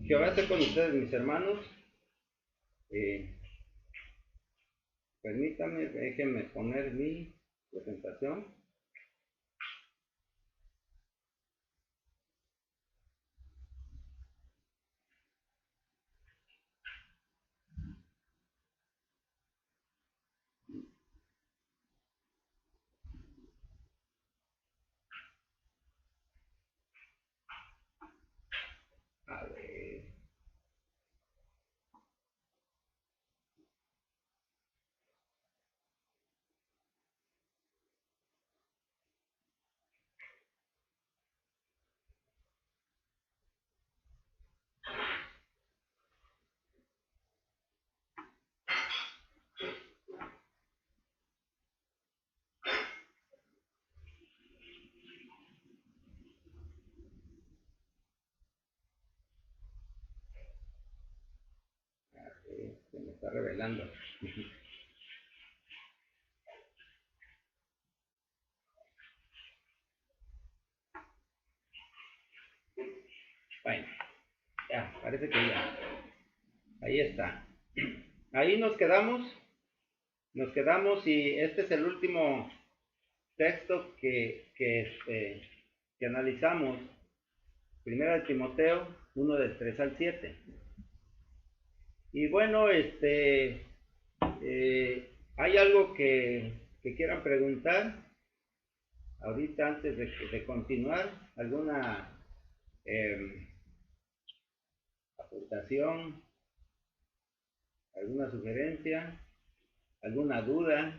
¿Qué voy a hacer con ustedes, mis hermanos? Permítanme, déjenme poner mi presentación. A ver. Se me está revelando. Bueno, ya, parece que ya. Ahí está. Ahí nos quedamos y este es el último texto que analizamos. Primera de Timoteo 1 del 3 al 7. Y bueno, ¿hay algo que quieran preguntar ahorita antes de continuar? ¿Alguna aportación? ¿Alguna sugerencia? ¿Alguna duda?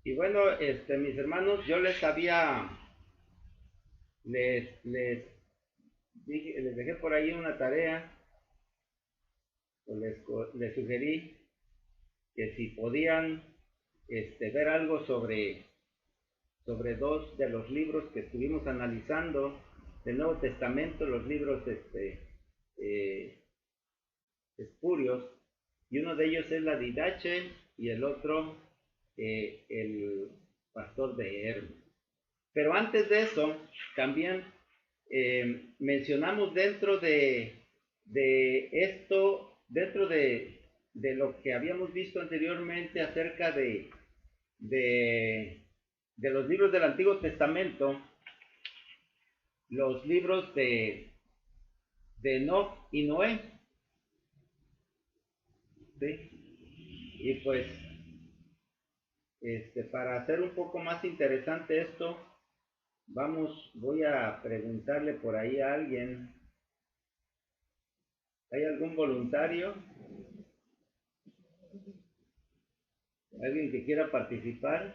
Y bueno, mis hermanos, yo les dejé por ahí una tarea, o les sugerí que si podían ver algo sobre dos de los libros que estuvimos analizando del Nuevo Testamento, los libros espurios, y uno de ellos es la Didache y el otro el Pastor de Hermes. Pero antes de eso, también mencionamos dentro de esto, dentro de lo que habíamos visto anteriormente acerca de los libros del Antiguo Testamento, los libros de Enoc y Noé. ¿Sí? Y pues, para hacer un poco más interesante esto, voy a preguntarle por ahí a alguien. ¿Hay algún voluntario? ¿Alguien que quiera participar?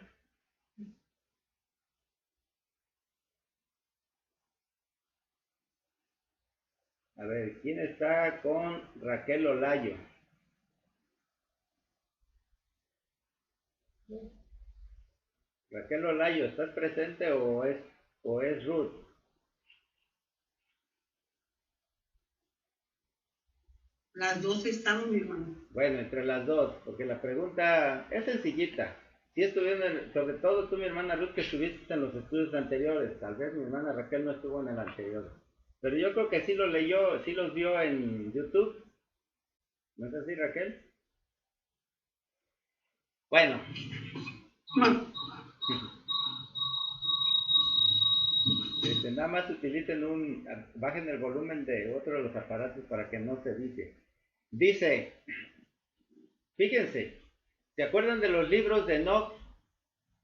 A ver, ¿quién está con Raquel Olayo? Raquel Olayo, ¿estás presente o es Ruth? Las dos estamos, mi hermano. Bueno, entre las dos, porque la pregunta es sencillita. Si estuvieron, sobre todo tú, mi hermana Ruth, que estuviste en los estudios anteriores, tal vez mi hermana Raquel no estuvo en el anterior, pero yo creo que sí lo leyó, sí los vio en YouTube. ¿No es así, Raquel? Bueno. Nada más utilicen bajen el volumen de otro de los aparatos para que no se dice, fíjense, ¿se acuerdan de los libros de Enoch,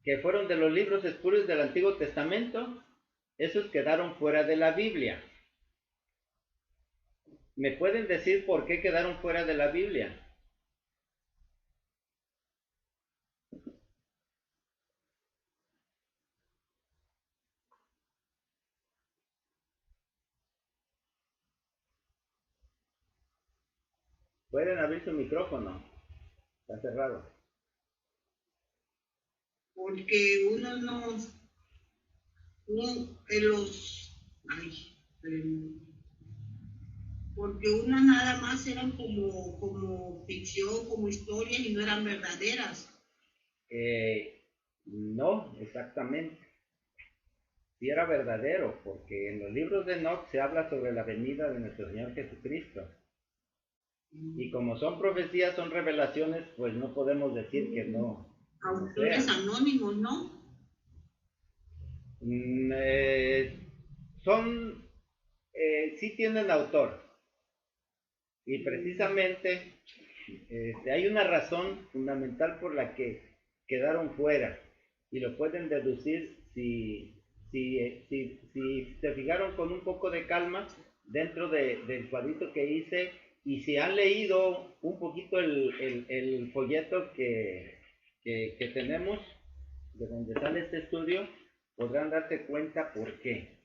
que fueron de los libros espurios del Antiguo Testamento? Esos quedaron fuera de la Biblia. ¿Me pueden decir por qué quedaron fuera de la Biblia? Pueden abrir su micrófono. Está cerrado. Porque porque unas nada más eran como ficción, como historias y no eran verdaderas. No, exactamente. Sí era verdadero, porque en los libros de Enoch se habla sobre la venida de nuestro Señor Jesucristo. Y como son profecías, son revelaciones, pues no podemos decir que no. Autores anónimos, ¿no? Son, sí tienen autor. Y precisamente hay una razón fundamental por la que quedaron fuera. Y lo pueden deducir si se fijaron con un poco de calma dentro del cuadrito que hice y si han leído un poquito el folleto que tenemos de donde sale este estudio, podrán darse cuenta por qué.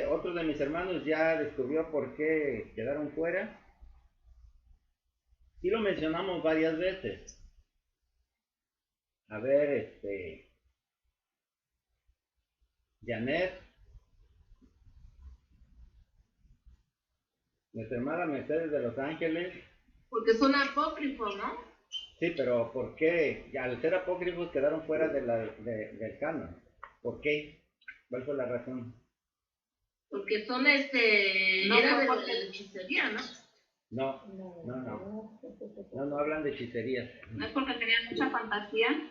Otro de mis hermanos ya descubrió por qué quedaron fuera. Sí lo mencionamos varias veces. A ver, Janet, nuestra hermana Mercedes de Los Ángeles. Porque son apócrifos, ¿no? Sí, pero ¿por qué? Ya, al ser apócrifos quedaron fuera del canon. ¿Por qué? ¿Cuál fue la razón? Porque son No, era de la hechicería, ¿no? No hablan de hechicerías. ¿No es porque tenían mucha fantasía?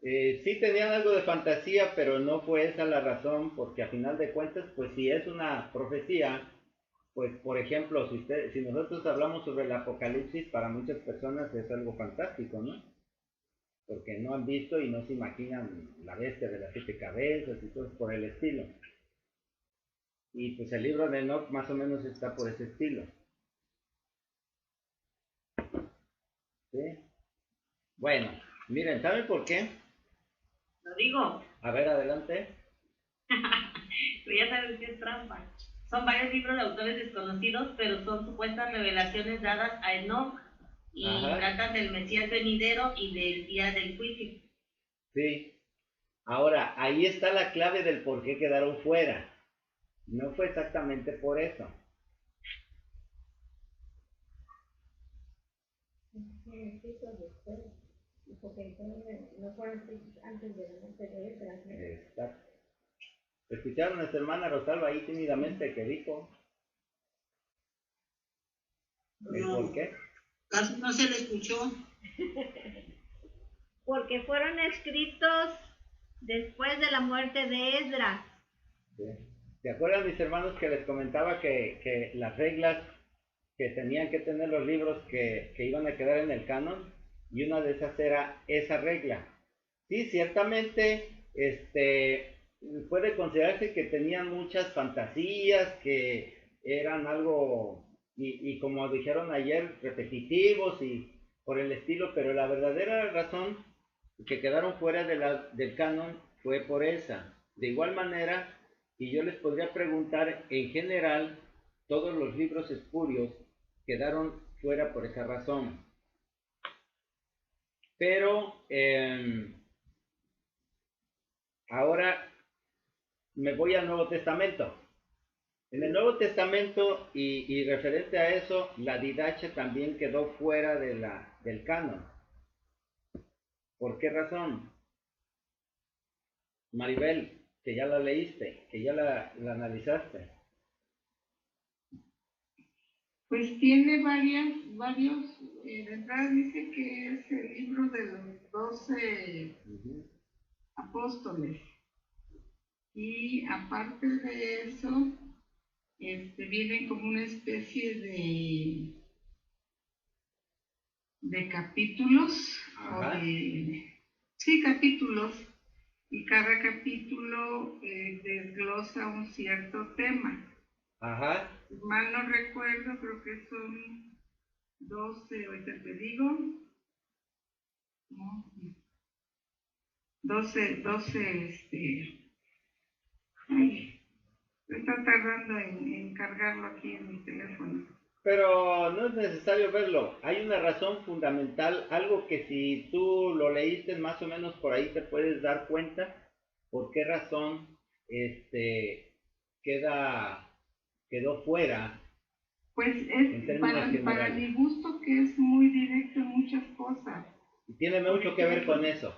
Sí tenían algo de fantasía, pero no fue esa la razón, porque a final de cuentas, pues si es una profecía, pues por ejemplo, si nosotros hablamos sobre el Apocalipsis, para muchas personas es algo fantástico, ¿no? Porque no han visto y no se imaginan la bestia de las 7 cabezas y cosas por el estilo. Y pues el libro de Enoch más o menos está por ese estilo. ¿Sí? Bueno, miren, ¿saben por qué? Lo digo. A ver, adelante. Pero ya sabes que es trampa. Son varios libros de autores desconocidos, pero son supuestas revelaciones dadas a Enoch y tratan del Mesías venidero y del día del juicio. Sí. Ahora, ahí está la clave del por qué quedaron fuera. No fue exactamente por eso. Exacto. Escucharon a nuestra hermana Rosalba ahí tímidamente que dijo. No, ¿Por qué? Casi no se le escuchó. Porque fueron escritos después de la muerte de Esdras. Sí. ¿Se acuerdan mis hermanos que les comentaba que las reglas que tenían que tener los libros que iban a quedar en el canon? Y una de esas era esa regla. Sí, ciertamente, puede considerarse que tenían muchas fantasías, que eran algo, y como dijeron ayer, repetitivos y por el estilo, pero la verdadera razón que quedaron fuera del canon fue por esa. De igual manera, y yo les podría preguntar, en general, todos los libros espurios quedaron fuera por esa razón. Pero ahora me voy al Nuevo Testamento. En el Nuevo Testamento y referente a eso, la Didache también quedó fuera del canon. ¿Por qué razón? Maribel, que ya la leíste, que ya la analizaste. Pues tiene varios, de entrada dice que es el libro de los 12 apóstoles. Y aparte de eso, viene como una especie de capítulos, capítulos, y cada capítulo desglosa un cierto tema. Ajá. Mal no recuerdo, creo que son 12, ahorita te digo. No, 12, está tardando en cargarlo aquí en mi teléfono. Pero no es necesario verlo. Hay una razón fundamental, algo que si tú lo leíste más o menos por ahí te puedes dar cuenta por qué razón quedó fuera. Pues es para mi gusto que es muy directo en muchas cosas. Y tiene mucho que ver con eso.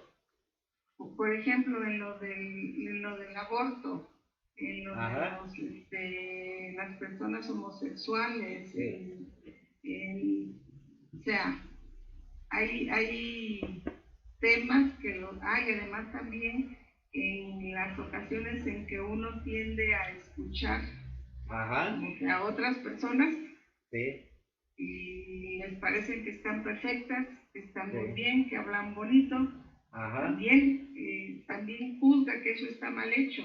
por ejemplo, en lo del aborto, en lo de las personas homosexuales, o sea, hay temas que los hay, además también en las ocasiones en que uno tiende a escuchar como que a otras personas y les parece que están perfectas, que están muy bien, que hablan bonito, también juzga que eso está mal hecho.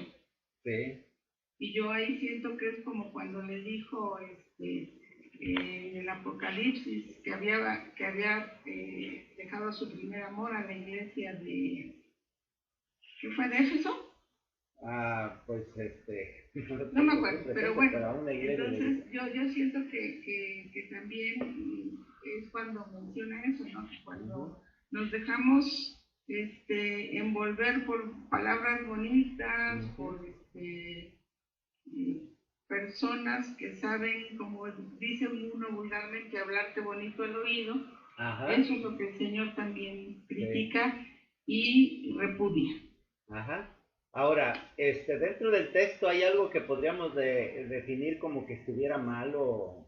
Y yo ahí siento que es como cuando le dijo en el Apocalipsis que había dejado su primer amor a la iglesia de... ¿Qué fue, de Éfeso? Pues no me acuerdo, pero bueno, entonces yo siento que también es cuando menciona eso, ¿no? Cuando nos dejamos envolver por palabras bonitas, por personas que saben, como dice uno vulgarmente, hablarte bonito al oído. Eso es lo que el Señor también critica y repudia. Ahora, dentro del texto hay algo que podríamos definir como que estuviera mal o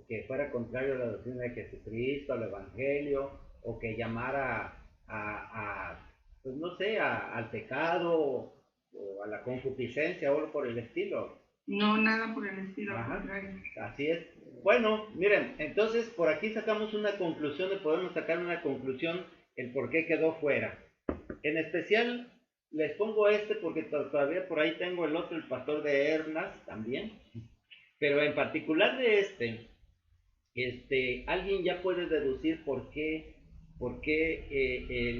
que fuera contrario a la doctrina de Jesucristo, al Evangelio, o que llamara pues no sé, al pecado o a la concupiscencia o algo por el estilo. No, nada por el estilo, al contrario. Así es. Bueno, miren, entonces por aquí sacamos una conclusión, y podemos sacar una conclusión el por qué quedó fuera. En especial les pongo porque todavía por ahí tengo el otro, el pastor de Hernas también, pero en particular de alguien ya puede deducir por qué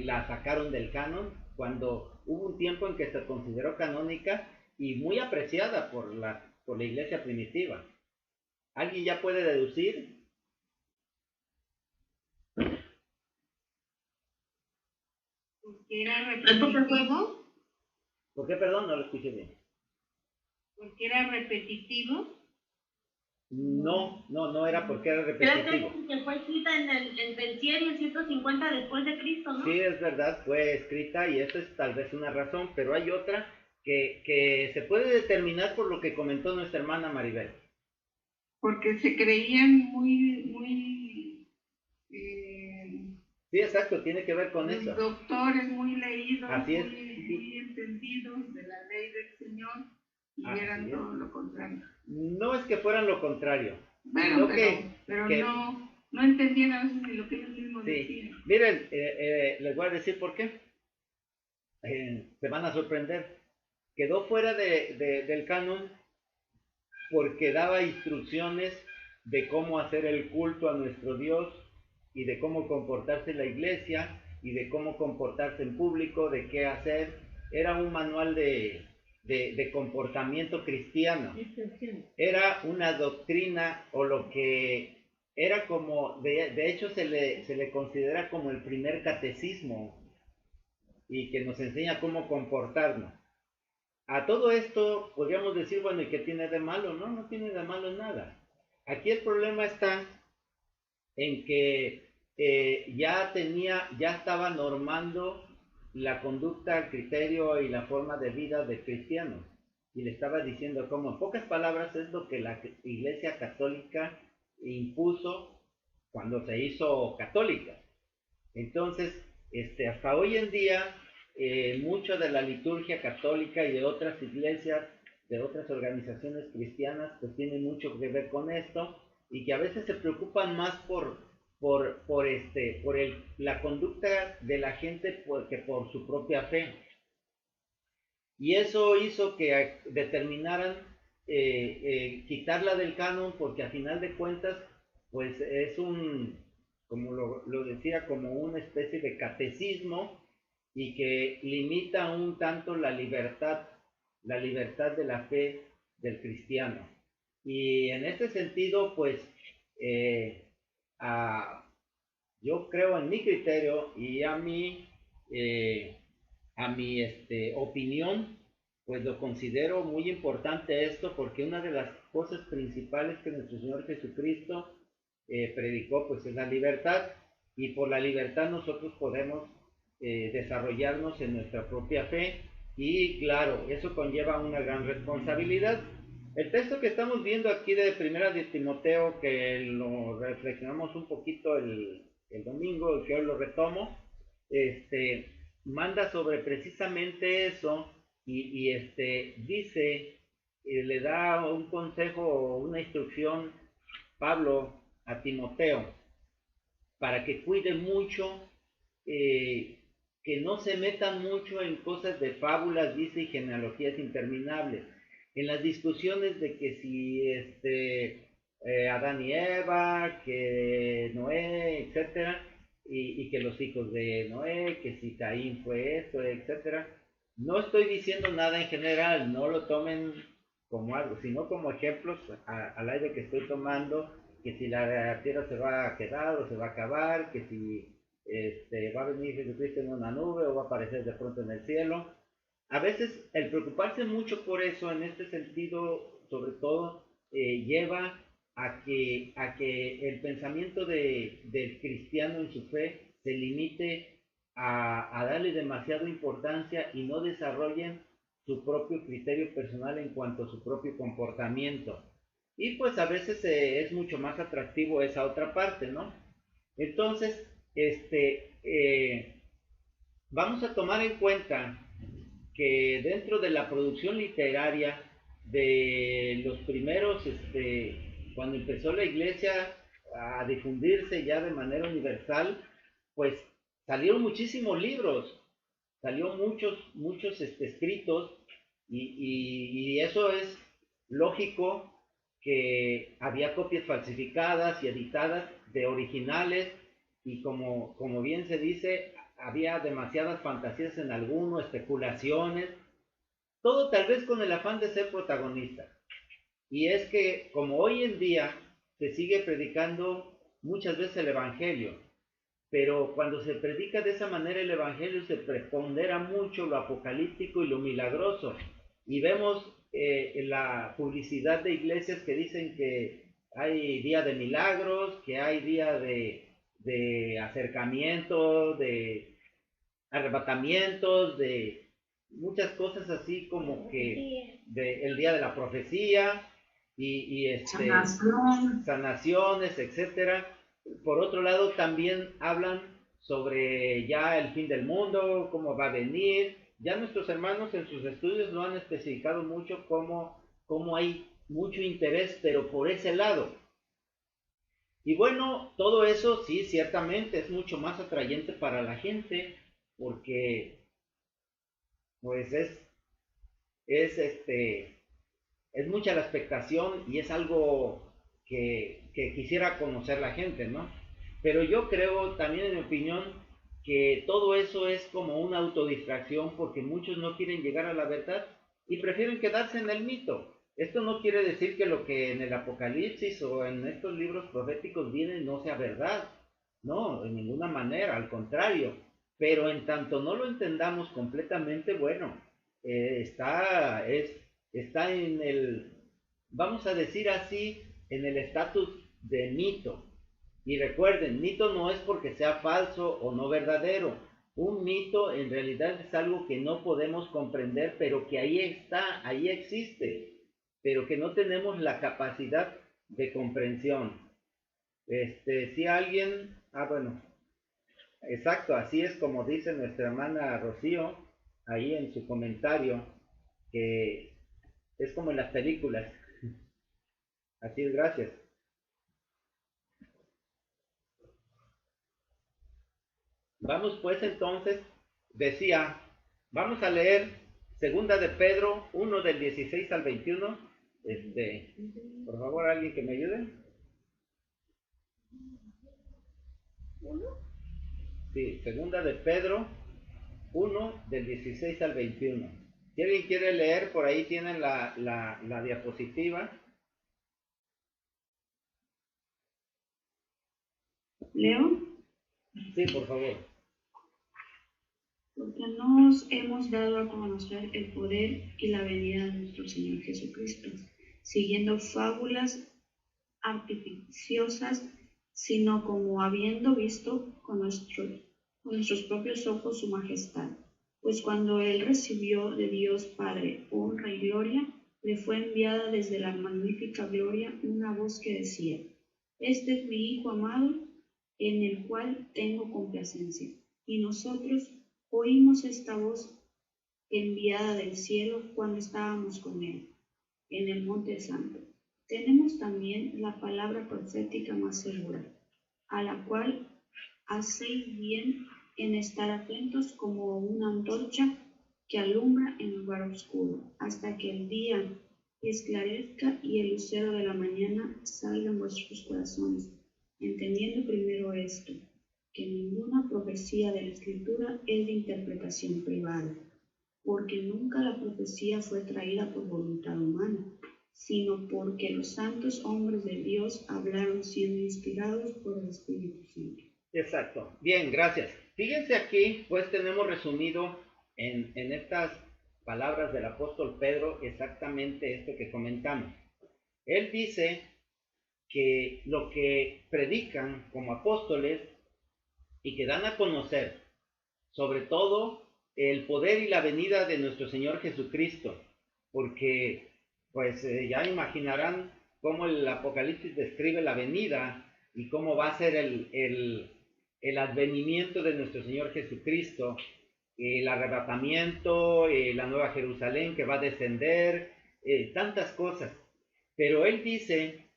la sacaron del canon, cuando hubo un tiempo en que se consideró canónica y muy apreciada por la iglesia primitiva. ¿Alguien ya puede deducir? Porque era repetitivo. ¿Por qué, perdón? No lo escuché bien. Porque era repetitivo. No era porque era repetitivo. Creo que fue escrita en el 100 y el 150 después de Cristo, ¿no? Sí, es verdad, fue escrita y esa es tal vez una razón, pero hay otra que se puede determinar por lo que comentó nuestra hermana Maribel. Porque se creían muy sí, exacto, tiene que ver con eso. Doctores muy leídos, así es. muy entendidos de la ley del Señor y eran todo lo contrario. No es que fueran lo contrario. Bueno, pero no entendían a veces ni lo que ellos mismos decían. Miren, les voy a decir por qué. Se van a sorprender. Quedó fuera del canon porque daba instrucciones de cómo hacer el culto a nuestro Dios y de cómo comportarse la iglesia y de cómo comportarse en público, de qué hacer. Era un manual de comportamiento cristiano. Era una doctrina, o lo que era como, de hecho se le considera como el primer catecismo, y que nos enseña cómo comportarnos. A todo esto podríamos decir, bueno, ¿y qué tiene de malo? No tiene de malo nada. Aquí el problema está en que ya estaba normando la conducta, el criterio y la forma de vida de cristianos. Y le estaba diciendo cómo, en pocas palabras, es lo que la Iglesia Católica impuso cuando se hizo católica. Entonces, hasta hoy en día, mucho de la liturgia católica y de otras iglesias, de otras organizaciones cristianas, pues tiene mucho que ver con esto, y que a veces se preocupan más por la conducta de la gente que por su propia fe. Y eso hizo que determinaran quitarla del canon, porque a final de cuentas, pues es como lo decía, como una especie de catecismo, y que limita un tanto la libertad de la fe del cristiano. Y en este sentido, pues, yo creo, en mi criterio y a mi opinión, pues lo considero muy importante esto, porque una de las cosas principales que nuestro Señor Jesucristo predicó, pues es la libertad, y por la libertad nosotros podemos desarrollarnos en nuestra propia fe, y claro, eso conlleva una gran responsabilidad. El texto que estamos viendo aquí de Primera de Timoteo, que lo reflexionamos un poquito el domingo, que hoy lo retomo, manda sobre precisamente eso, y dice, le da un consejo, una instrucción Pablo a Timoteo, para que cuide mucho, que no se metan mucho en cosas de fábulas, dice, y genealogías interminables, en las discusiones de que si Adán y Eva, que Noé, etcétera, y que los hijos de Noé, que si Caín fue esto, etcétera. No estoy diciendo nada en general, no lo tomen como algo, sino como ejemplos al aire que estoy tomando, que si la tierra se va a quedar o se va a acabar, que si va a venir Jesucristo en una nube o va a aparecer de pronto en el cielo. A veces el preocuparse mucho por eso, en este sentido, sobre todo, lleva a que el pensamiento del cristiano en su fe se limite a darle demasiada importancia y no desarrollen su propio criterio personal en cuanto a su propio comportamiento. Y pues a veces es mucho más atractivo esa otra parte, ¿no? Entonces, vamos a tomar en cuenta que dentro de la producción literaria de los primeros, cuando empezó la iglesia a difundirse ya de manera universal, pues salieron muchísimos libros, salió muchos escritos, y eso es lógico, que había copias falsificadas y editadas de originales, y como bien se dice, había demasiadas fantasías en alguno, especulaciones, todo tal vez con el afán de ser protagonista. Y es que como hoy en día se sigue predicando muchas veces el Evangelio, pero cuando se predica de esa manera el Evangelio se prepondera mucho lo apocalíptico y lo milagroso, y vemos la publicidad de iglesias que dicen que hay día de milagros, que hay día de acercamiento, de arrebatamientos, de muchas cosas así, como que el día de la profecía, y sanaciones, etcétera. Por otro lado, también hablan sobre ya el fin del mundo, cómo va a venir. Ya nuestros hermanos en sus estudios lo han especificado mucho, cómo hay mucho interés, pero por ese lado. Y bueno, todo eso sí, ciertamente es mucho más atrayente para la gente, porque pues es mucha la expectación, y es algo que quisiera conocer la gente, ¿no? Pero yo creo, también en mi opinión, que todo eso es como una autodistracción, porque muchos no quieren llegar a la verdad y prefieren quedarse en el mito. Esto no quiere decir que lo que en el Apocalipsis o en estos libros proféticos viene no sea verdad, no, en ninguna manera, al contrario. Pero en tanto no lo entendamos completamente, bueno, está en vamos a decir así, en el estatus de mito. Y recuerden, mito no es porque sea falso o no verdadero. Un mito en realidad es algo que no podemos comprender, pero que ahí está, ahí existe, pero que no tenemos la capacidad de comprensión. Si alguien, bueno, exacto, así es como dice nuestra hermana Rocío, ahí en su comentario, que es como en las películas. Así es, gracias. Vamos pues entonces, decía, vamos a leer segunda de Pedro 1 del 16 al 21. Por favor, alguien que me ayude. Sí, segunda de Pedro 1 del 16 al 21. Si alguien quiere leer, por ahí tienen la diapositiva. ¿Leo? Sí, por favor. Porque no os hemos dado a conocer el poder y la venida de nuestro Señor Jesucristo, siguiendo fábulas artificiosas, sino como habiendo visto con nuestros con nuestros propios ojos su majestad. Pues cuando él recibió de Dios Padre honra y gloria, le fue enviada desde la magnífica gloria una voz que decía: Este es mi Hijo amado, en el cual tengo complacencia. Y nosotros oímos esta voz enviada del cielo cuando estábamos con él en el Monte Santo. Tenemos también la palabra profética más segura, a la cual hacéis bien en estar atentos como una antorcha que alumbra en lugar oscuro, hasta que el día esclarezca y el lucero de la mañana salga en vuestros corazones, entendiendo primero esto, que ninguna profecía de la Escritura es de interpretación privada, porque nunca la profecía fue traída por voluntad humana, sino porque los santos hombres de Dios hablaron siendo inspirados por el Espíritu Santo. Exacto. Bien, gracias. Fíjense aquí, pues tenemos resumido en estas palabras del apóstol Pedro exactamente esto que comentamos. Él dice que lo que predican como apóstoles y que dan a conocer, sobre todo, el poder y la venida de nuestro Señor Jesucristo, porque pues ya imaginarán cómo el Apocalipsis describe la venida y cómo va a ser el advenimiento de nuestro Señor Jesucristo, el arrebatamiento, la nueva Jerusalén que va a descender, tantas cosas. Pero él dice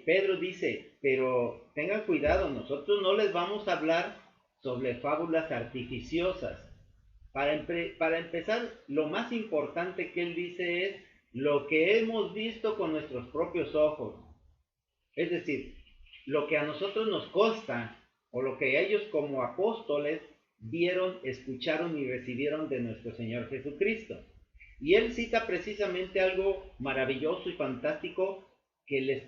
Pedro dice, pero tengan cuidado, nosotros no les vamos a hablar sobre fábulas artificiosas. Para empezar, lo más importante que él dice es lo que hemos visto con nuestros propios ojos. Es decir, lo que a nosotros nos consta, o lo que ellos como apóstoles vieron, escucharon y recibieron de nuestro Señor Jesucristo. Y él cita precisamente algo maravilloso y fantástico que le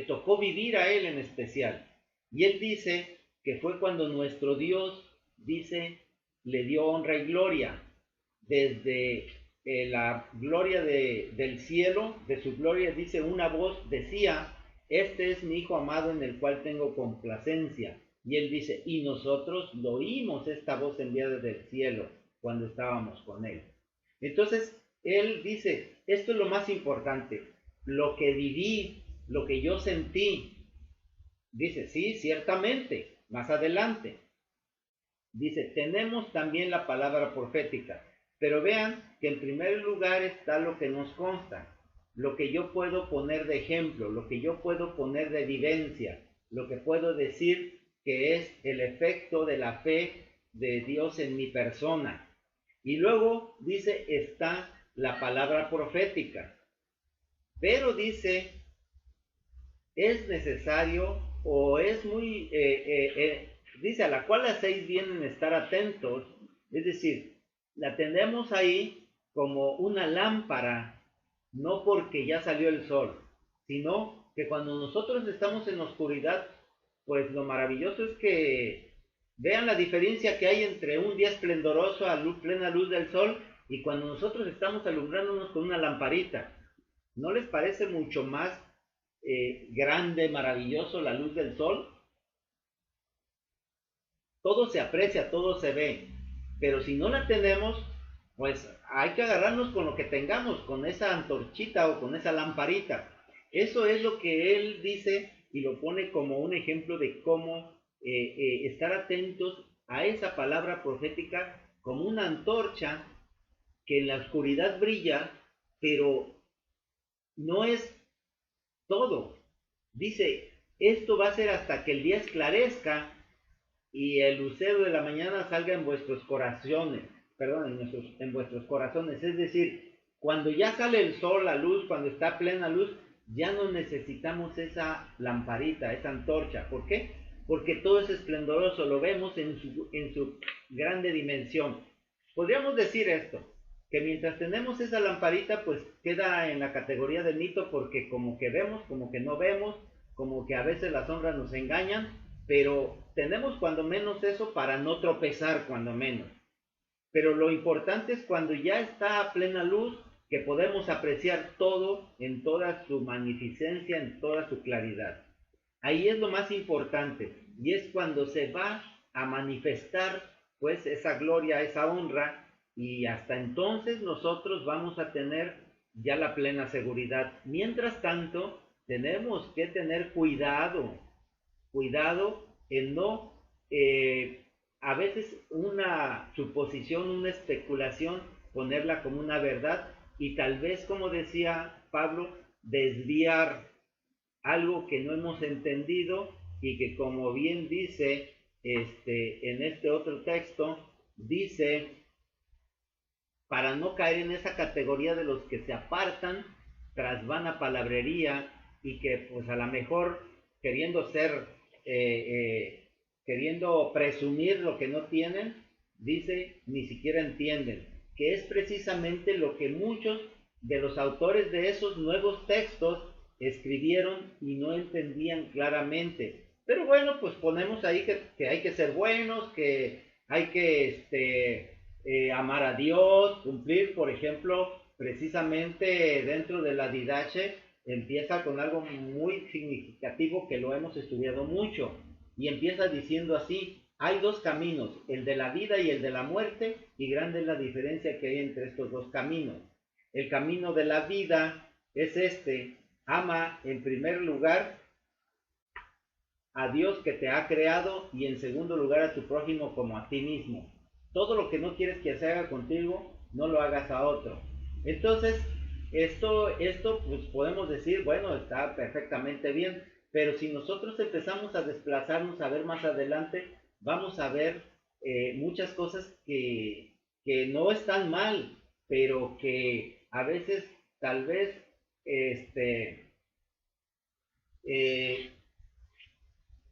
tocó vivir a él en especial. Y él dice que fue cuando nuestro Dios, dice, le dio honra y gloria. Desde la gloria del cielo, de su gloria, dice, una voz decía: este es mi Hijo amado en el cual tengo complacencia. Y él dice, y nosotros lo oímos esta voz enviada del cielo cuando estábamos con él. Entonces, él dice, esto es lo más importante, lo que viví, lo que yo sentí. Dice, sí, ciertamente, más adelante. Dice, tenemos también la palabra profética, pero vean que en primer lugar está lo que nos consta, lo que yo puedo poner de ejemplo, lo que yo puedo poner de evidencia, lo que puedo decir que es el efecto de la fe de Dios en mi persona. Y luego dice, está la palabra profética, pero dice, es necesario o es muy, dice, a la cual hacéis bien en estar atentos, es decir, la tenemos ahí como una lámpara, no porque ya salió el sol, sino que cuando nosotros estamos en oscuridad, pues lo maravilloso es que vean la diferencia que hay entre un día esplendoroso a plena luz del sol y cuando nosotros estamos alumbrándonos con una lamparita. ¿No les parece mucho más grande, maravilloso la luz del sol? Todo se aprecia, todo se ve, pero si no la tenemos, pues hay que agarrarnos con lo que tengamos, con esa antorchita o con esa lamparita. Eso es lo que él dice y lo pone como un ejemplo de cómo estar atentos a esa palabra profética como una antorcha que en la oscuridad brilla, pero no es todo. Dice, esto va a ser hasta que el día esclarezca y el lucero de la mañana salga en vuestros corazones, en vuestros corazones. Es decir, cuando ya sale el sol, la luz, cuando está plena luz, ya no necesitamos esa lamparita, esa antorcha. ¿Por qué? Porque todo es esplendoroso, lo vemos en su grande dimensión. Podríamos decir esto, que mientras tenemos esa lamparita, pues queda en la categoría de mito, porque como que vemos, como que no vemos, como que a veces las sombras nos engañan, pero tenemos cuando menos eso para no tropezar cuando menos. Pero lo importante es cuando ya está a plena luz, que podemos apreciar todo en toda su magnificencia, en toda su claridad. Ahí es lo más importante, y es cuando se va a manifestar pues esa gloria, esa honra, y hasta entonces nosotros vamos a tener ya la plena seguridad. Mientras tanto, tenemos que tener cuidado en no, a veces una suposición, una especulación, ponerla como una verdad y tal vez, como decía Pablo, desviar algo que no hemos entendido y que, como bien dice en este otro texto, dice, para no caer en esa categoría de los que se apartan tras vana palabrería y que pues a lo mejor queriendo ser, queriendo presumir lo que no tienen, dice, ni siquiera entienden, que es precisamente lo que muchos de los autores de esos nuevos textos escribieron y no entendían claramente. Pero bueno, pues ponemos ahí que hay que ser buenos, que hay que amar a Dios, cumplir, por ejemplo, precisamente dentro de la Didache, empieza con algo muy significativo que lo hemos estudiado mucho, y empieza diciendo así: hay dos caminos, el de la vida y el de la muerte, y grande es la diferencia que hay entre estos dos caminos. El camino de la vida es ama en primer lugar a Dios que te ha creado, y en segundo lugar a tu prójimo como a ti mismo. Todo lo que no quieres que se haga contigo, no lo hagas a otro. Entonces, esto pues podemos decir, bueno, está perfectamente bien, pero si nosotros empezamos a desplazarnos a ver más adelante, vamos a ver muchas cosas que no están mal, pero que a veces tal vez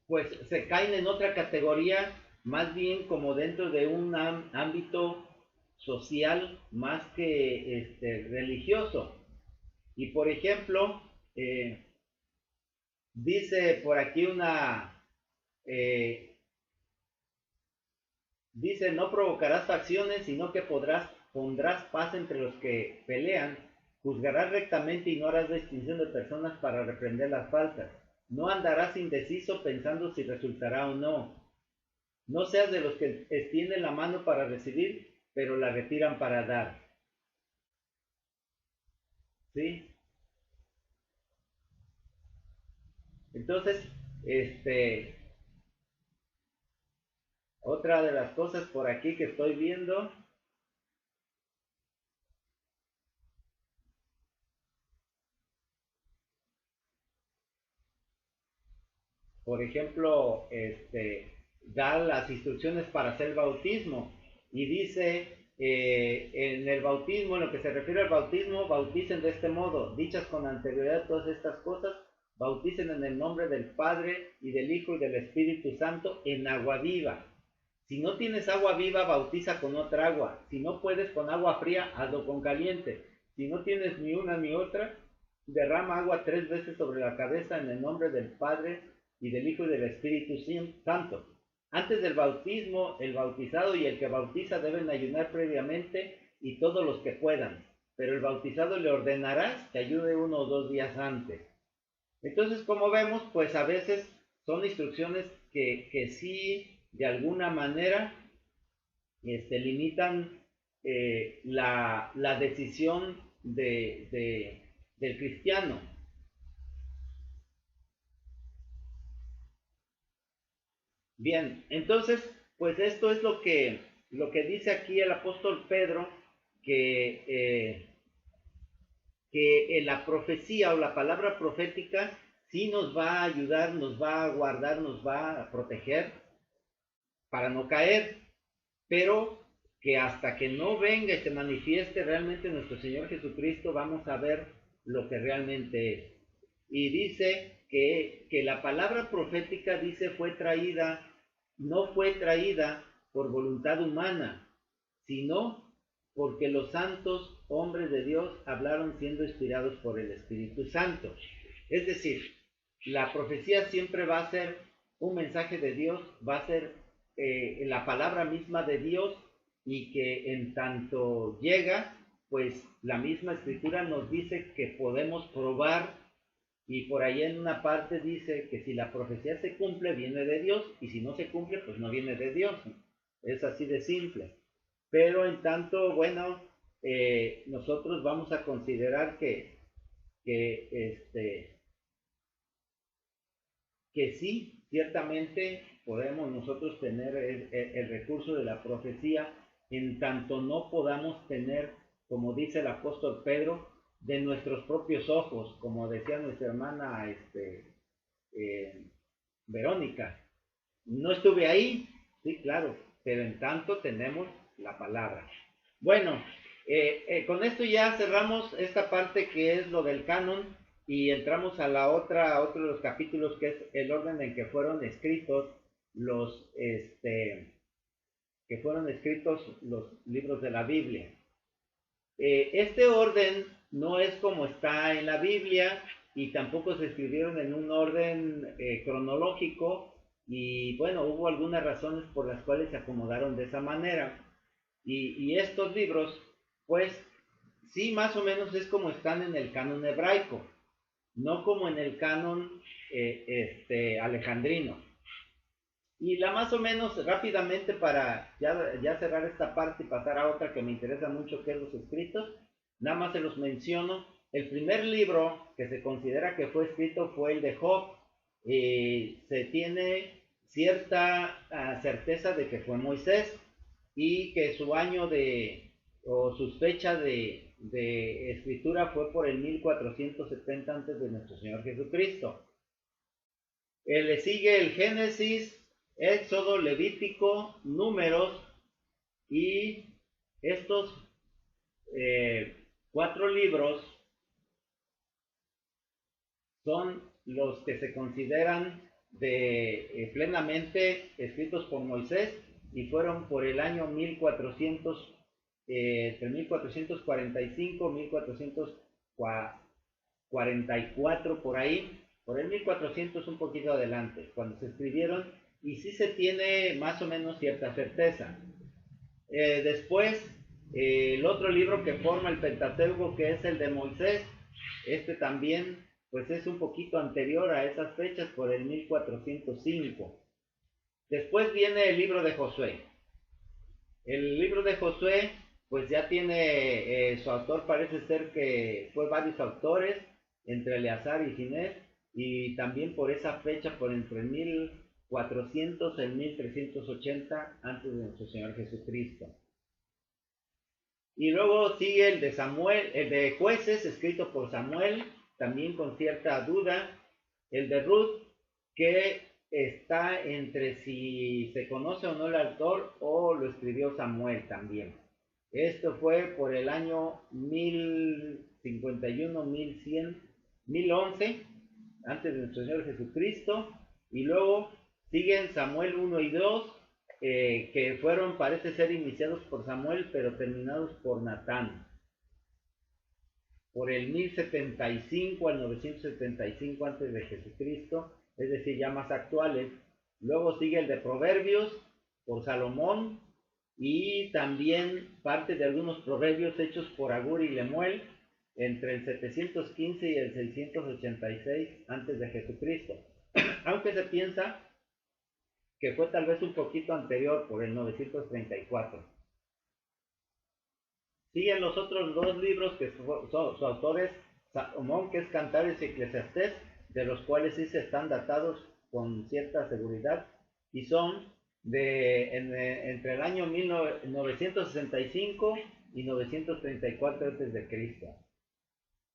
pues se caen en otra categoría, más bien como dentro de un ámbito social más que religioso. Y por ejemplo, dice por aquí dice, no provocarás facciones, sino que pondrás paz entre los que pelean, juzgarás rectamente y no harás distinción de personas para reprender las faltas. No andarás indeciso pensando si resultará o no. No seas de los que extienden la mano para recibir, pero la retiran para dar. ¿Sí? Entonces, otra de las cosas por aquí que estoy viendo, por ejemplo, da las instrucciones para hacer bautismo y dice en el bautismo, en lo que se refiere al bautismo, bauticen de este modo, dichas con anterioridad todas estas cosas, bauticen en el nombre del Padre y del Hijo y del Espíritu Santo en agua viva. Si no tienes agua viva, bautiza con otra agua. Si no puedes con agua fría, hazlo con caliente. Si no tienes ni una ni otra, derrama agua 3 veces sobre la cabeza en el nombre del Padre y del Hijo y del Espíritu Santo. Antes del bautismo, el bautizado y el que bautiza deben ayunar previamente, y todos los que puedan, pero el bautizado le ordenarás que ayude 1 o 2 días antes. Entonces, como vemos, pues a veces son instrucciones que sí, de alguna manera, limitan la decisión del cristiano. Bien, entonces, pues esto es lo que dice aquí el apóstol Pedro, que la profecía o la palabra profética sí nos va a ayudar, nos va a guardar, nos va a proteger para no caer, pero que hasta que no venga y se manifieste realmente nuestro Señor Jesucristo, vamos a ver lo que realmente es. Y dice que la palabra profética, dice, no fue traída por voluntad humana, sino porque los santos hombres de Dios hablaron siendo inspirados por el Espíritu Santo. Es decir, la profecía siempre va a ser un mensaje de Dios, va a ser la palabra misma de Dios, y que en tanto llega, pues la misma Escritura nos dice que podemos probar Y por ahí en una parte dice que si la profecía se cumple, viene de Dios, y si no se cumple, pues no viene de Dios. Es así de simple. Pero en tanto, bueno, nosotros vamos a considerar que sí, ciertamente podemos nosotros tener el recurso de la profecía, en tanto no podamos tener, como dice el apóstol Pedro, de nuestros propios ojos, como decía nuestra hermana Verónica. No estuve ahí, sí, claro, pero en tanto tenemos la palabra. Bueno, con esto ya cerramos esta parte que es lo del canon y entramos a la otro de los capítulos, que es el orden en que fueron escritos los libros de la Biblia. Este orden no es como está en la Biblia y tampoco se escribieron en un orden cronológico, y bueno, hubo algunas razones por las cuales se acomodaron de esa manera. Y estos libros, pues, sí, más o menos es como están en el canon hebraico, no como en el canon alejandrino. Y más o menos rápidamente, para ya cerrar esta parte y pasar a otra que me interesa mucho, que es los escritos, nada más se los menciono. El primer libro que se considera que fue escrito fue el de Job. Se tiene cierta certeza de que fue Moisés, y que su año o sus fechas de escritura fue por el 1470 antes de nuestro Señor Jesucristo. Le sigue el Génesis, Éxodo, Levítico, Números, y estos 4 libros son los que se consideran plenamente escritos por Moisés, y fueron por el año 1445, 1444, por ahí, por el 1400 un poquito adelante, cuando se escribieron, y sí se tiene más o menos cierta certeza. Después, el otro libro que forma el Pentateuco, que es el de Moisés, también pues es un poquito anterior a esas fechas, por el 1405. Después viene el libro de Josué. El libro de Josué pues ya tiene su autor, parece ser que fue varios autores, entre Eleazar y Finés, y también por esa fecha, por entre 1400 y 1380 antes de nuestro Señor Jesucristo. Y luego sigue el de Samuel, el de Jueces, escrito por Samuel, también con cierta duda. El de Ruth, que está entre si se conoce o no el autor, o lo escribió Samuel también. Esto fue por el año 1051, 1100, 1011, antes de nuestro Señor Jesucristo. Y luego siguen Samuel 1 y 2, que fueron, parece ser, iniciados por Samuel, pero terminados por Natán, por el 1075 al 975 antes de Jesucristo, es decir, ya más actuales. Luego sigue el de Proverbios por Salomón, y también parte de algunos proverbios hechos por Agur y Lemuel entre el 715 y el 686 antes de Jesucristo, aunque se piensa que fue tal vez un poquito anterior, por el 934. Siguen los otros 2 libros que su autor es Salomón, que es Cantares y Eclesiastés, de los cuales sí se están datados con cierta seguridad, y son entre el año 1965 y 934 a.C.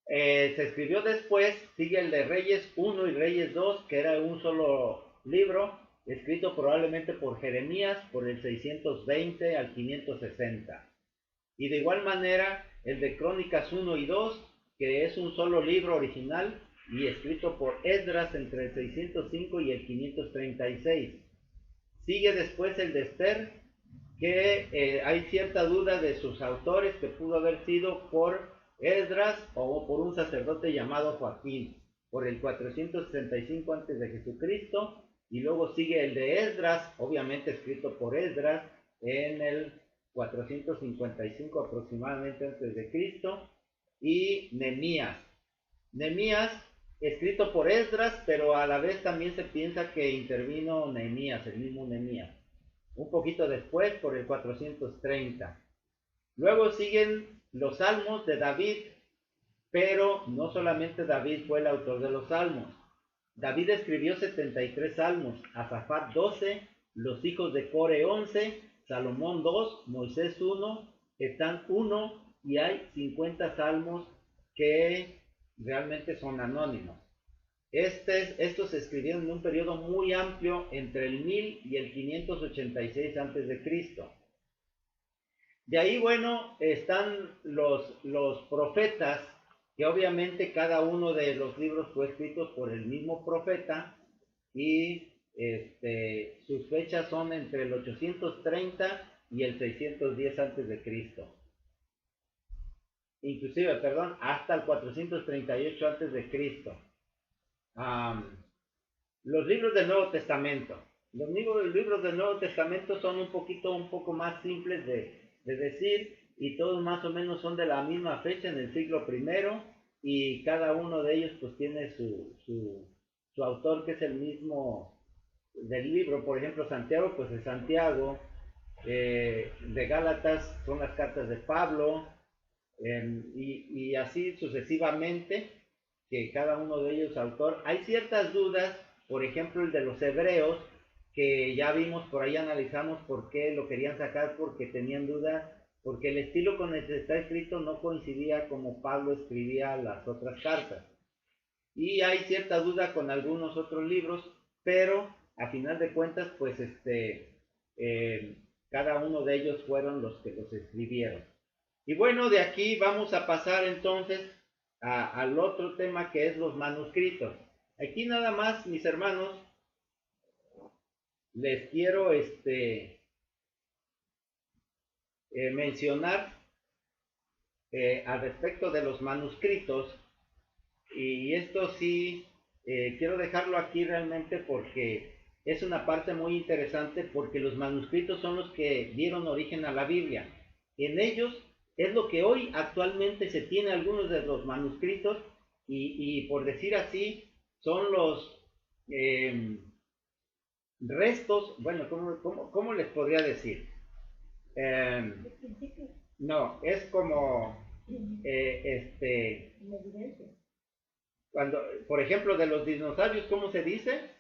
Se escribió después, sigue el de Reyes 1 y Reyes 2, que era un solo libro, escrito probablemente por Jeremías por el 620 al 560. Y de igual manera el de Crónicas 1 y 2, que es un solo libro original y escrito por Esdras entre el 605 y el 536. Sigue después el de Esther, que hay cierta duda de sus autores, que pudo haber sido por Esdras o por un sacerdote llamado Joaquín, por el 465 antes de Jesucristo. Y luego sigue el de Esdras, obviamente escrito por Esdras, en el 455 aproximadamente antes de Cristo, y Nehemías. Nehemías escrito por Esdras, pero a la vez también se piensa que intervino Nehemías, el mismo Nehemías, un poquito después, por el 430. Luego siguen los salmos de David, pero no solamente David fue el autor de los salmos. David escribió 73 salmos, Asafat 12, los hijos de Core 11, Salomón 2, Moisés 1, Etán 1, y hay 50 salmos que realmente son anónimos. Estos se escribieron en un periodo muy amplio entre el 1000 y el 586 a.C. De ahí, bueno, están los profetas, que obviamente cada uno de los libros fue escrito por el mismo profeta, y sus fechas son entre el 830 y el 610 a.C. Inclusive, perdón, hasta el 438 a.C. Los libros del Nuevo Testamento. Los libros del Nuevo Testamento son un poco más simples de decir, y todos más o menos son de la misma fecha, en el siglo I, y cada uno de ellos pues tiene su autor, que es el mismo del libro. Por ejemplo, Santiago pues es Santiago, de Gálatas son las cartas de Pablo, y así sucesivamente, que cada uno de ellos autor. Hay ciertas dudas, por ejemplo el de los hebreos, que ya vimos por ahí, analizamos por qué lo querían sacar, porque tenían dudas, porque el estilo con el que está escrito no coincidía como Pablo escribía las otras cartas. Y hay cierta duda con algunos otros libros, pero a final de cuentas, pues cada uno de ellos fueron los que los escribieron. Y bueno, de aquí vamos a pasar entonces al otro tema, que es los manuscritos. Aquí nada más, mis hermanos, les quiero mencionar al respecto de los manuscritos, y esto sí quiero dejarlo aquí realmente porque es una parte muy interesante, porque los manuscritos son los que dieron origen a la Biblia. En ellos es lo que hoy actualmente se tiene, algunos de los manuscritos, y por decir así, son los restos, bueno, ¿cómo les podría decir? No, es como, cuando, por ejemplo, de los dinosaurios, ¿cómo se dice?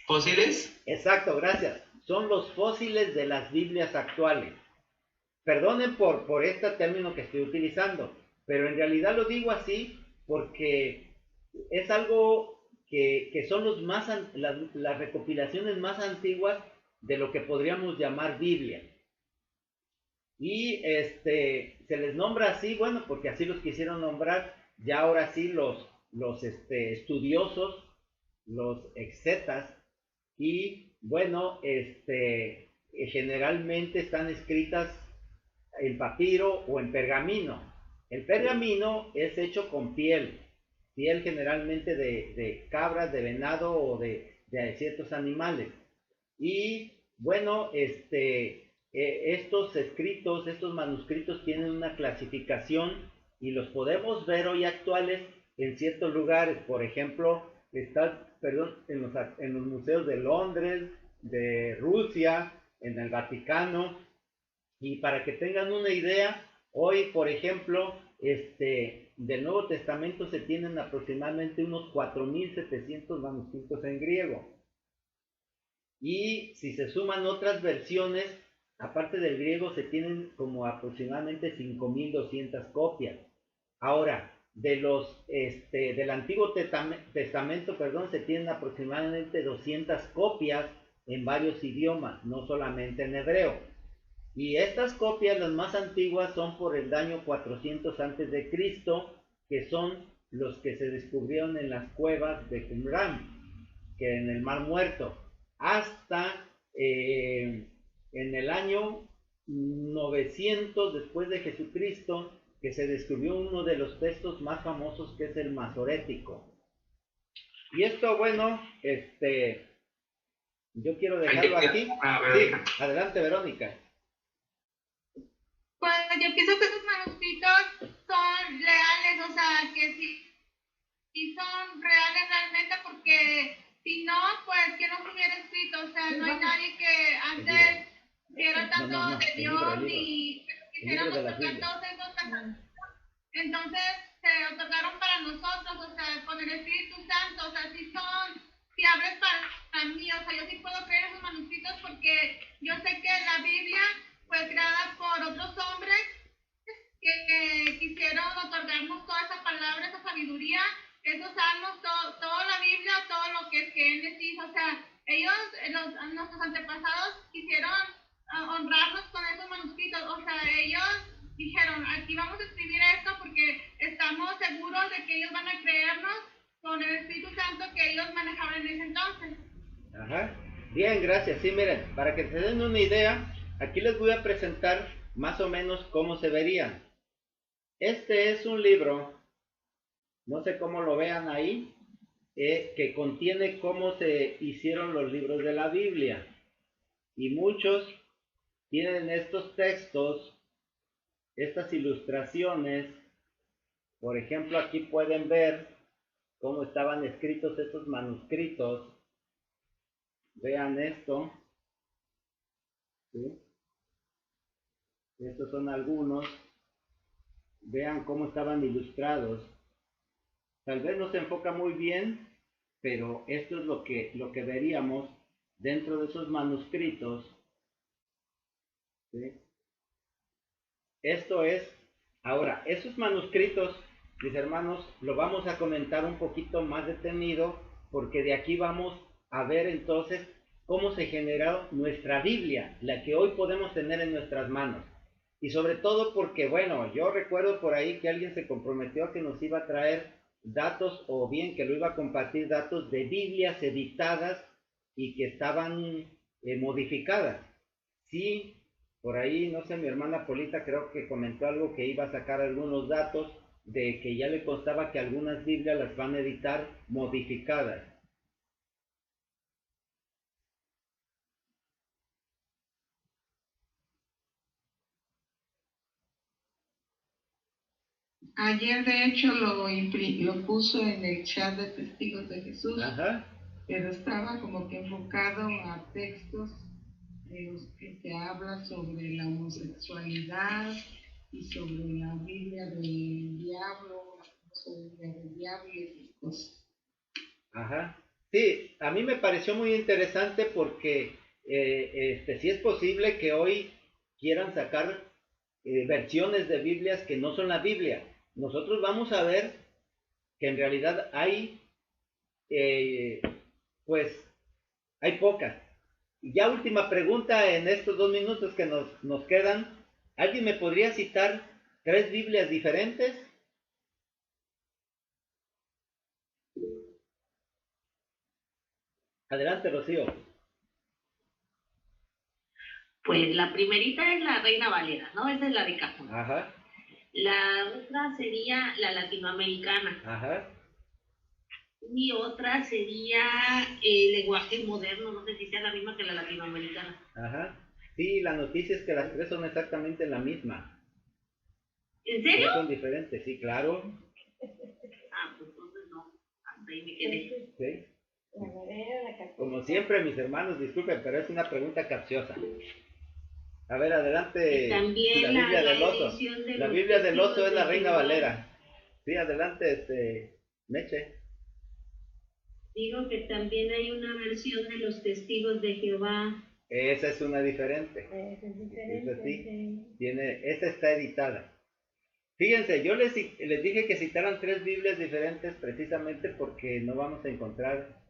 ¿Fósiles? Exacto, gracias. Son los fósiles de las Biblias actuales. Perdonen por este término que estoy utilizando, pero en realidad lo digo así porque es algo que son las recopilaciones más antiguas de lo que podríamos llamar Biblia. Y se les nombra así, bueno, porque así los quisieron nombrar. Ya ahora sí los estudiosos, los exetas, y bueno, generalmente están escritas en papiro o en pergamino. El pergamino es hecho con piel generalmente de cabras, de venado o de ciertos animales. Y bueno, estos escritos, estos manuscritos tienen una clasificación, y los podemos ver hoy actuales en ciertos lugares. Por ejemplo, en los museos de Londres, de Rusia, en el Vaticano. Y para que tengan una idea, hoy, por ejemplo, del Nuevo Testamento se tienen aproximadamente unos 4.700 manuscritos en griego. Y si se suman otras versiones, aparte del griego, se tienen como aproximadamente 5.200 copias. Ahora, del Antiguo Testamento, se tienen aproximadamente 200 copias en varios idiomas, no solamente en hebreo. Y estas copias, las más antiguas, son por el año 400 a.C., que son los que se descubrieron en las cuevas de Qumran, que en el Mar Muerto, hasta en el año 900 después de Jesucristo, que se descubrió uno de los textos más famosos, que es el Masorético. Y esto, bueno, yo quiero dejarlo aquí. Sí, adelante, Verónica. Pues yo pienso que esos manuscritos son reales, o sea, que sí si son reales realmente, porque si no, pues que no se hubiera escrito, o sea, no hay nadie que antes quiera tanto de Dios y quisiéramos tocar todos esos temas. Entonces se otorgaron para nosotros, o sea, con el Espíritu Santo, o sea, si son fiables para mí, o sea, yo sí puedo creer esos manuscritos porque yo sé que la Biblia fue creada por otros hombres que quisieron otorgarnos toda esa palabra, esa sabiduría, esos salmos, toda la Biblia, todo lo que es Génesis, o sea, ellos, nuestros antepasados quisieron honrarnos con esos manuscritos, o sea, ellos dijeron, aquí vamos a escribir esto porque estamos seguros de que ellos van a creernos con el Espíritu Santo que ellos manejaban en ese entonces. Ajá. Bien, gracias. Sí, miren, para que se den una idea, aquí les voy a presentar más o menos cómo se verían. Este es un libro, no sé cómo lo vean ahí, que contiene cómo se hicieron los libros de la Biblia. Y muchos tienen estos textos, estas ilustraciones. Por ejemplo, aquí pueden ver cómo estaban escritos estos manuscritos. Vean esto. ¿Sí? Estos son algunos. Vean cómo estaban ilustrados. Tal vez no se enfoca muy bien, pero esto es lo que veríamos dentro de esos manuscritos. ¿Sí? Esto es, ahora, esos manuscritos, mis hermanos, lo vamos a comentar un poquito más detenido, porque de aquí vamos a ver entonces cómo se generó nuestra Biblia, la que hoy podemos tener en nuestras manos. Y sobre todo porque, bueno, yo recuerdo por ahí que alguien se comprometió a que nos iba a traer datos, o bien que lo iba a compartir datos de Biblias editadas y que estaban modificadas. Sí, por ahí, no sé, mi hermana Polita creo que comentó algo que iba a sacar algunos datos de que ya le constaba que algunas Biblias las van a editar modificadas. Ayer de hecho lo puso en el chat de Testigos de Jesús. Ajá. Pero estaba como que enfocado a textos de los que se habla sobre la homosexualidad y sobre la Biblia del diablo, y esas cosas. Ajá. Sí, a mí me pareció muy interesante porque sí es posible que hoy quieran sacar versiones de Biblias que no son la Biblia. Nosotros vamos a ver que en realidad hay, pues, hay pocas. Y ya última pregunta en estos 2 minutos que nos quedan. ¿Alguien me podría citar 3 Biblias diferentes? Adelante, Rocío. Pues la primerita es la Reina Valera, ¿no? Esa es la de Cajón. Ajá. La otra sería la latinoamericana. Ajá. Y otra sería el lenguaje moderno, no sé si sea la misma que la latinoamericana. Ajá. Sí, la noticia es que las 3 son exactamente la misma. ¿En serio? No son diferentes, sí, claro. Ah, pues entonces no, hasta ahí me quedé. Sí. Como siempre, mis hermanos, disculpen, pero es una pregunta capciosa. A ver, adelante. También la Biblia del oso. La Biblia del oso es la Reina Valera. Sí, adelante, Meche. Digo que también hay una versión de los Testigos de Jehová. Esa es una diferente. Esa sí. Esa está editada. Fíjense, yo les dije que citaran 3 Biblias diferentes precisamente porque no vamos a encontrar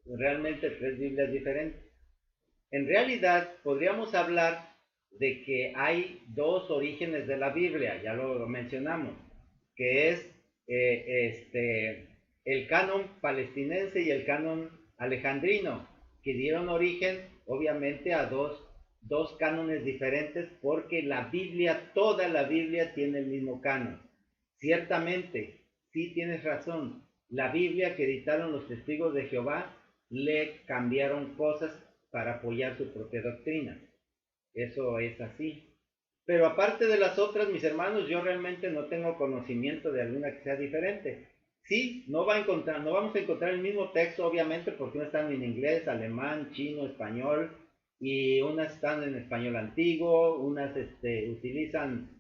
realmente 3 Biblias diferentes. En realidad, podríamos hablar de que hay 2 orígenes de la Biblia, ya lo mencionamos, que es el canon palestinense y el canon alejandrino, que dieron origen, obviamente, a dos cánones diferentes, porque la Biblia, toda la Biblia tiene el mismo canon. Ciertamente, sí tienes razón, la Biblia que editaron los Testigos de Jehová, le cambiaron cosas para apoyar su propia doctrina. Eso es así. Pero aparte de las otras, mis hermanos, yo realmente no tengo conocimiento de alguna que sea diferente. sí, no vamos a encontrar el mismo texto, obviamente, porque unas están en inglés, alemán, chino, español, y unas están en español antiguo, unas utilizan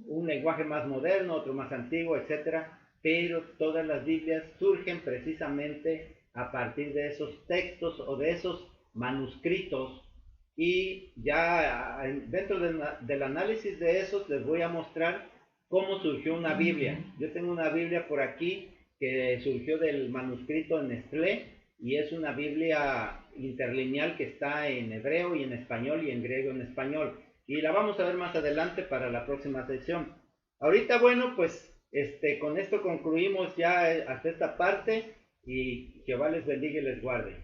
un lenguaje más moderno, otro más antiguo, etcétera, pero todas las Biblias surgen precisamente a partir de esos textos o de esos manuscritos, y ya dentro del análisis de esos les voy a mostrar cómo surgió una Biblia. Yo tengo una Biblia por aquí que surgió del manuscrito en Nestlé, y es una Biblia interlineal que está en hebreo y en español y en griego en español, y la vamos a ver más adelante para la próxima sección. Ahorita, bueno, pues con esto concluimos ya hasta esta parte, y Jehová les bendiga y les guarde.